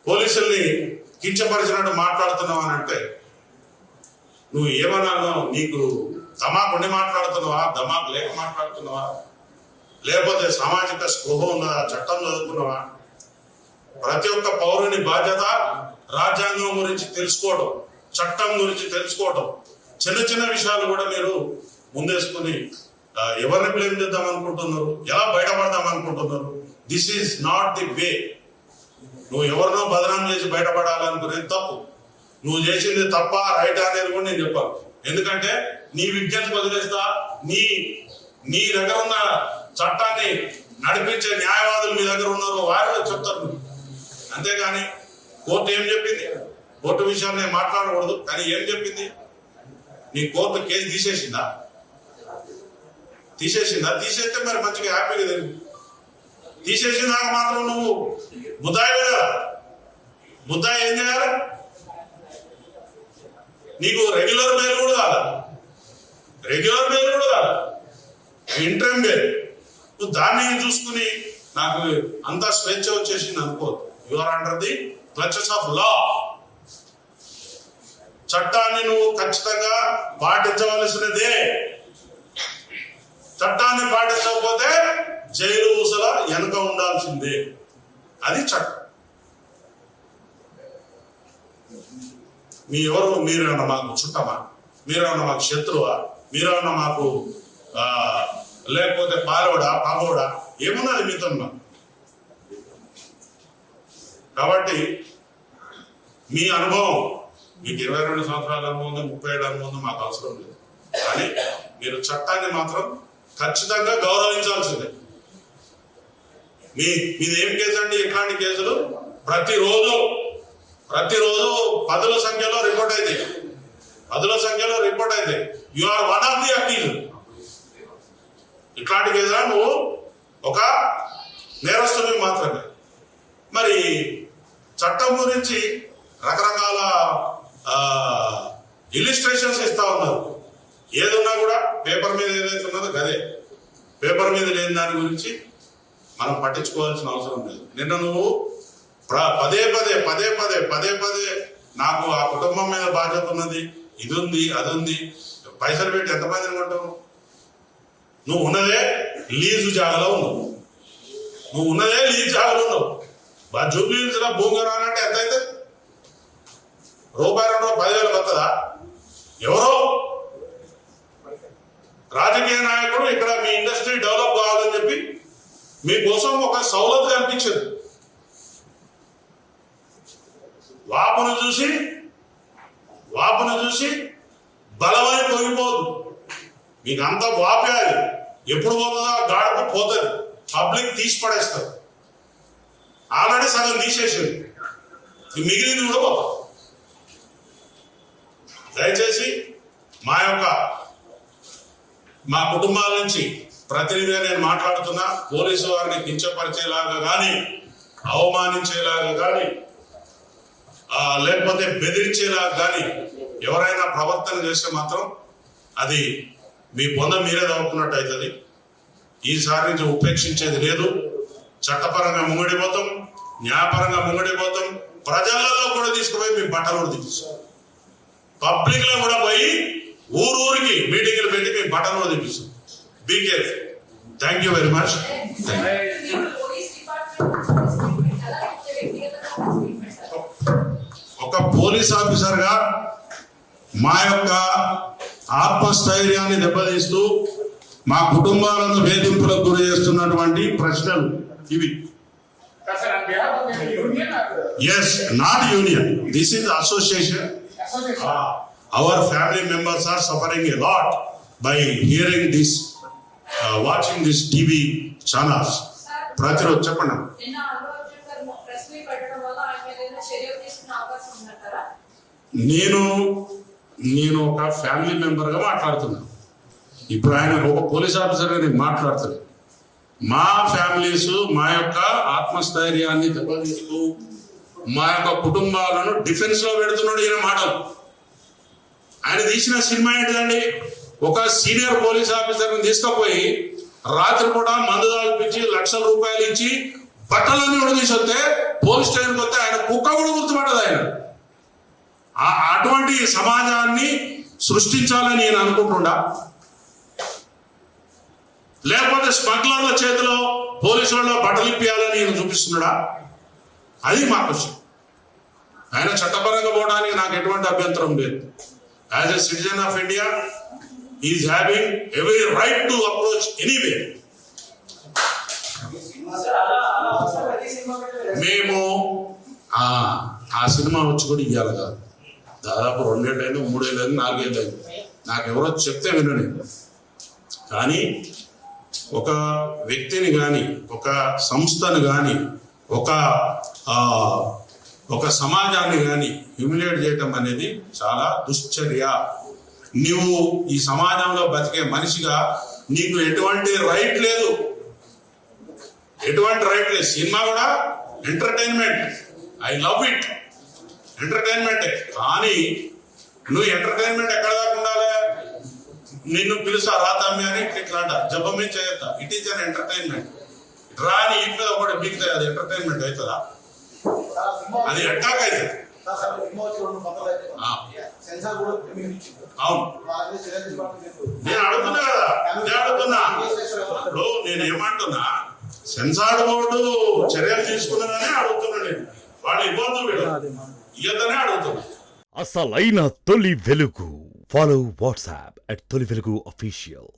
పోలీసుల్ని కించపరిచినట్టు మాట్లాడుతున్నావు అని అంటే నువ్వు ఏమన్నా నీకు దమాకు ఉండి మాట్లాడుతున్నావా, దమాకు లేక మాట్లాడుతున్నావా, లేకపోతే సామాజిక స్పృహ ఉన్నదా, చట్టం చదువుకున్నావా? ప్రతి ఒక్క పౌరుని బాధ్యత రాజ్యాంగం గురించి తెలుసుకోవడం, చట్టం గురించి తెలుసుకోవడం. చిన్న చిన్న విషయాలు కూడా మీరు ముందేసుకుని ఎవరిని బ్లేమ్ చేద్దాం అనుకుంటున్నారు, ఎలా బయటపడదాం అనుకుంటున్నారు? This is not the way. నువ్వు ఎవరినో బదనాం చేసి బయటపడాలనుకునేది తప్పు. నువ్వు చేసింది తప్ప రైట్ అనేది కూడా నేను చెప్పాను. ఎందుకంటే నీ విజ్ఞప్తి వదిలేస్తా, నీ దగ్గర ఉన్న చట్టాన్ని నడిపించే న్యాయవాదులు మీ దగ్గర ఉన్నారు, వారే చెప్తారు. అంతేగాని కోర్టు ఏం చెప్పింది, కోర్టు విషయాన్ని నేను మాట్లాడకూడదు. కానీ ఏం చెప్పింది? నీ కోర్టు కేసు తీసేసిందా? తీసేస్తే మరి మంచిగా హ్యాపీగా తెలియదు. తీసేసినాక మాత్రం నువ్వు ముద్దాయి కదా, ముద్దాయి ఏం చేయాలి? నీకు రెగ్యులర్ బెయిల్ కూడా కాదు, ఇంటర్మ్ బెయిల్. నువ్వు దాన్ని చూసుకుని నాకు అంతా స్వేచ్ఛ వచ్చేసింది అనుకోదు. You are under the clutches of law. చట్టాన్ని నువ్వు ఖచ్చితంగా పాటించవలసినదే. చట్టాన్ని పాటించకపోతే జైలు ఊసల వెనక ఉండాల్సిందే. అది చట్టం. మీరేమన్నా మాకు చుట్టమా? మీరేమన్నా మాకు శత్రువా? మీరేమన్నా మాకు లేకపోతే పాలోడా పగోడా? ఏమున్నది మీతో? కాబట్టి మీ అనుభవం, మీకు 22 సంవత్సరాల అనుభవం ఉంది, 37 అనుభవం ఉంది, మాకు అవసరం లేదు. కానీ మీరు చట్టాన్ని మాత్రం ఖచ్చితంగా గౌరవించాల్సిందే. మీది ఏం కేసు అండి? ఇట్లాంటి కేసులు ప్రతిరోజు పదుల సంఖ్యలో రిపోర్ట్ అయితే you are one of the accused. ఇట్లాంటి కేసులా నువ్వు ఒక నేరస్తుని మాత్రమే. మరి చట్టం గురించి రకరకాల ఇలిస్ట్రేషన్స్ ఇస్తా ఉన్నారు. ఏదున్నా కూడా పేపర్ మీద ఏదైతే ఉన్నదో గదే. పేపర్ మీద లేని దాని గురించి మనం పట్టించుకోవాల్సిన అవసరం లేదు. నిన్న నువ్వు పదే పదే నాకు ఆ కుటుంబం మీద బాధ్యత ఉన్నది, ఇది ఉంది, అది ఉంది, పైసలు పెట్టి ఎంతమందిని కొంటావు? నువ్వు ఉన్నదే లీజు జాగలో ఉన్నావు. జూబ్లీ హిల్స్ లో భూమి రానంటే ఎంత అయితే? రూపాయి 2 10,000 వస్తుందా? ఎవరో రాజకీయ నాయకుడు ఇక్కడ మీ ఇండస్ట్రీ డెవలప్ కావాలని చెప్పి మీకోసం ఒక సౌలత్ కనిపించదు. వాపును చూసి బలమై పోయిపోదు. మీకు అంత వాపే, అది ఎప్పుడు పోతుందో ఆ గాడకు పోతుంది. పబ్లిక్ తీసి పడేస్తారు. ఆల్రెడీ సగం తీసేసింది, మిగిలింది కూడా పోతాం. దయచేసి మా కుటుంబాల నుంచి ప్రతినిధిగా నేను మాట్లాడుతున్నా. పోలీసు వారిని కించపరిచేలాగా కానీ, అవమానించేలాగా కానీ, లేకపోతే బెదిరించేలాగా కానీ ఎవరైనా ప్రవర్తన చేస్తే మాత్రం అది మీ పొంద మీరే తవ్వుకున్నట్టు అవుతుంది. ఈసారి నుంచి ఉపేక్షించేది లేదు. చట్టపరంగా ముంగడిపోతాం, న్యాయపరంగా ముంగడిపోతాం. ప్రజలలో కూడా తీసుకుపోయి మీ బట్టలు కూడా తీపిస్తాం. పబ్లిక్ లో కూడా పోయి ఊరికి మీటింగ్లు పెట్టి మీ బట్టలు కూడా తీపిస్తాం. Be careful. Thank you very much. ఒక పోలీస్ ఆఫీసర్ గా మా యొక్క ఆత్మస్థైర్యాన్ని దెబ్బతీస్తూ మా కుటుంబాలను వేధింపులకు గురి చేస్తున్నటువంటి ప్రశ్నలు ఇవి. Yes, not union, this is association. Our family members are suffering a lot by hearing this, watching this TV channels. ప్రతిరోజు చెప్పండి. నేను ఒక ఫ్యామిలీ మెంబర్గా మాట్లాడుతున్నాను. ఇప్పుడు ఆయన ఒక పోలీస్ ఆఫీసర్గా నేను మాట్లాడుతున్నాను. మా ఫ్యామిలీస్ మా యొక్క ఆత్మస్థైర్యాన్ని దెబ్బతీస్తూ మా యొక్క కుటుంబాలను డిఫెన్స్ లో పెడుతున్నాడు ఈయన మాటలు. ఆయన తీసిన సినిమా ఏంటిదండి? ఒక సీనియర్ పోలీస్ ఆఫీసర్ని తీసుకుపోయి రాత్రి కూడా మందు తాగిపించి లక్షల రూపాయలు ఇచ్చి బట్టలన్నీ కూడా తీసుకొస్తే పోలీస్ స్టేషన్కి వస్తే ఆయన కుక్క కూడా గుర్తుపట్టదు ఆయన. అటువంటి సమాజాన్ని సృష్టించాలని నేను అనుకుంటున్నా. లేకపోతే స్మగ్లర్ల చేతిలో పోలీసులలో బట్టలు ఇప్పియాలని నేను చూపిస్తున్నాడా? అది మా క్వశ్చన్. ఆయన చట్టపరంగా పోవడానికి నాకు ఎటువంటి అభ్యంతరం లేదు. As a citizen of India is having every right to approach anyway. మేము ఆ సినిమా వచ్చి కూడా ఇవ్వాలి కాదు, దాదాపు 2 ఏళ్ళైంది, 3 ఏళ్ళైంది, 4 ఏళ్ళైంది. నాకెవరో చెప్తే వినని. కానీ ఒక వ్యక్తిని కానీ, ఒక సంస్థను కానీ, ఒక సమాజాన్ని కానీ హ్యూమిలేట్ చేయటం అనేది చాలా దుశ్చర్య. నువ్వు ఈ సమాజంలో బతికే మనిషిగా నీకు ఎటువంటి రైట్ లేదు, ఎటువంటి రైట్ లేదు. సినిమా కూడా ఎంటర్టైన్మెంట్, ఐ లవ్ ఇట్, ఎంటర్టైన్మెంటే. కానీ నువ్వు ఎంటర్టైన్మెంట్ ఎక్కడ దాకా ఉండాలి? నిన్ను పిలుస్తా రాతమ్మి అని ఇట్లా జపమే చేయొద్దా? It is an entertainment. రాని ఇంట్లో ఒకటి మిగతా అది ఎంటర్టైన్మెంట్ అవుతుందా? అది అటాక్ అవుతుంది. అవును, నేను అడుగుతున్నా కదా, ఇప్పుడు నేను ఏమంటున్నా, సెన్సార్ బోర్డు చర్యలు తీసుకున్నదనే అడుగుతున్నా. నేను వాళ్ళు ఇబ్బందులు ఇయ్యదనే అడుగుతున్నా. అసలైన తొలి వెలుగు. ఫాలో వాట్సాప్ @తొలి వెలుగు official.